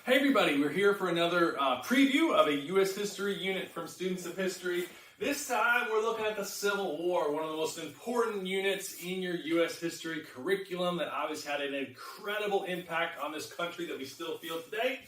Hey everybody, we're here for another preview of a U.S. history unit from Students of History. This time we're looking at the Civil War, one of the most important units in your U.S. history curriculum that obviously had an incredible impact on this country that we still feel today.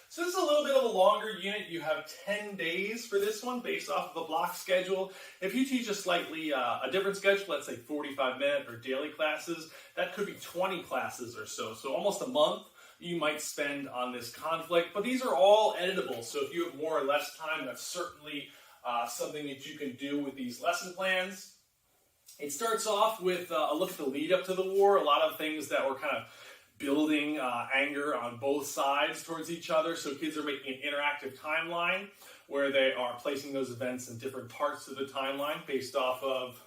So this is a little bit of a longer unit. You have 10 days for this one based off of the block schedule. If you teach a slightly a different schedule, let's say 45-minute or daily classes, that could be 20 classes or so almost a month you might spend on this conflict, but these are all editable, so if you have more or less time, that's certainly something that you can do with these lesson plans. It starts off with a look at the lead up to the war, a lot of things that were kind of building anger on both sides towards each other, so kids are making an interactive timeline where they are placing those events in different parts of the timeline based off of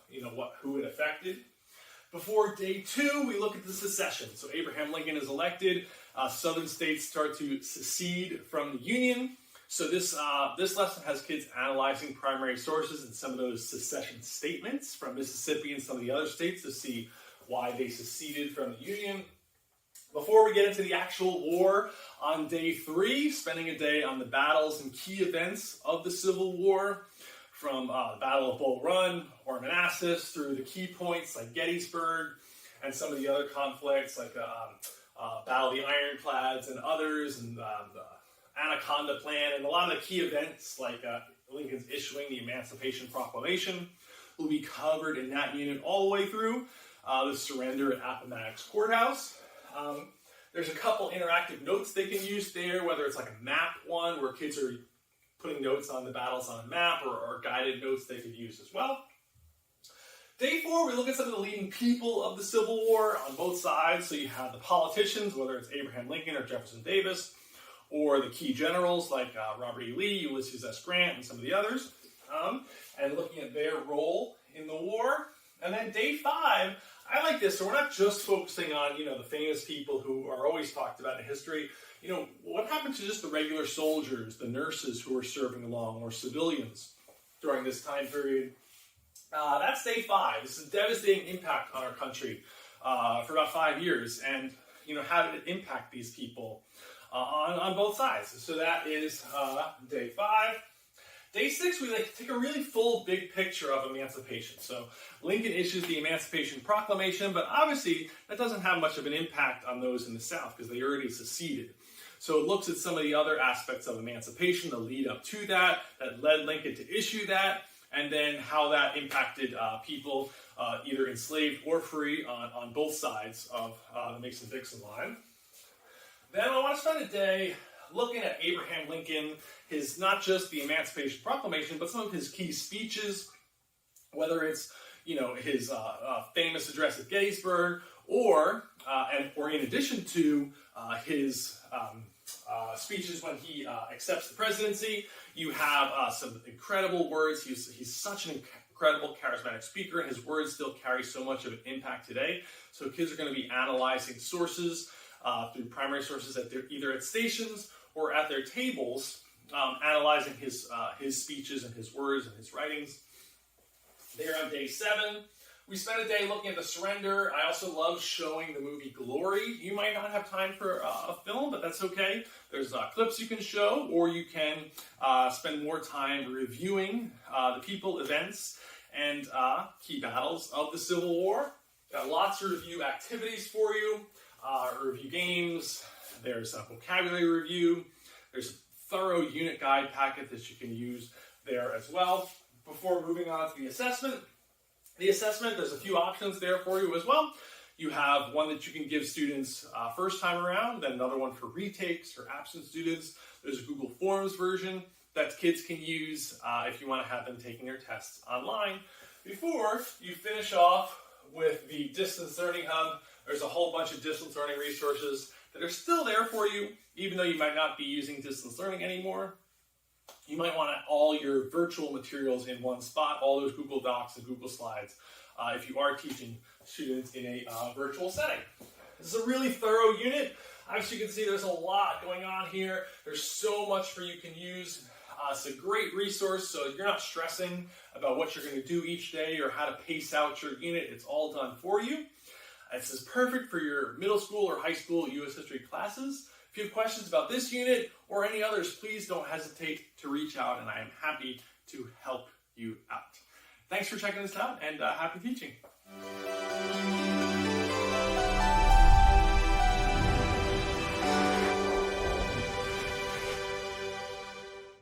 who it affected. Before day 2, we look at the secession. So Abraham Lincoln is elected. Southern states start to secede from the Union. So this lesson has kids analyzing primary sources and some of those secession statements from Mississippi and some of the other states to see why they seceded from the Union. Before we get into the actual war, on day 3, spending a day on the battles and key events of the Civil War, from the Battle of Bull Run or Manassas through the key points like Gettysburg and some of the other conflicts like Battle of the Ironclads and others, and the Anaconda Plan, and a lot of the key events like Lincoln's issuing the Emancipation Proclamation will be covered in that unit all the way through the surrender at Appomattox Courthouse. There's a couple interactive notes they can use there, whether it's like a map one where kids are putting notes on the battles on a map, or guided notes they could use as well. Day 4, we look at some of the leading people of the Civil War on both sides. So you have the politicians, whether it's Abraham Lincoln or Jefferson Davis, or the key generals like Robert E. Lee, Ulysses S. Grant, and some of the others, and looking at their role in the war. And then day 5, I like this, so we're not just focusing on, the famous people who are always talked about in history. What happened to just the regular soldiers, the nurses who were serving along, or civilians during this time period? That's day 5. This is a devastating impact on our country for about 5 years, and how did it impact these people on both sides? So that is day 5. Day 6, we take a really full, big picture of emancipation. So Lincoln issues the Emancipation Proclamation, but obviously that doesn't have much of an impact on those in the South because they already seceded. So it looks at some of the other aspects of emancipation, the lead up to that led Lincoln to issue that, and then how that impacted people either enslaved or free on both sides of the Mason-Dixon line. Then I want to spend a day looking at Abraham Lincoln, his not just the Emancipation Proclamation, but some of his key speeches, whether it's his famous address at Gettysburg, or in addition to his speeches when he accepts the presidency. You have some incredible words. He's such an incredible, charismatic speaker, and his words still carry so much of an impact today. So kids are going to be analyzing sources through primary sources either at stations or at their tables, analyzing his speeches and his words and his writings. There on day 7, we spent a day looking at the surrender. I also love showing the movie Glory. You might not have time for a film, but that's okay. There's clips you can show, or you can spend more time reviewing the people, events, and key battles of the Civil War. Got lots of review activities for you, review games. There's a vocabulary review. There's a thorough unit guide packet that you can use there as well. Before moving on to the assessment, there's a few options there for you as well. You have one that you can give students first time around, then another one for retakes for absent students. There's a Google Forms version that kids can use if you want to have them taking their tests online. Before you finish off with the Distance Learning Hub, there's a whole bunch of distance learning resources that are still there for you, even though you might not be using distance learning anymore. You might want all your virtual materials in one spot, all those Google Docs and Google Slides, if you are teaching students in a virtual setting. This is a really thorough unit. As you can see, there's a lot going on here. There's so much for you can use. It's a great resource, so you're not stressing about what you're going to do each day or how to pace out your unit. It's all done for you. This is perfect for your middle school or high school U.S. history classes. If you have questions about this unit or any others, please don't hesitate to reach out, and I am happy to help you out. Thanks for checking this out, and happy teaching.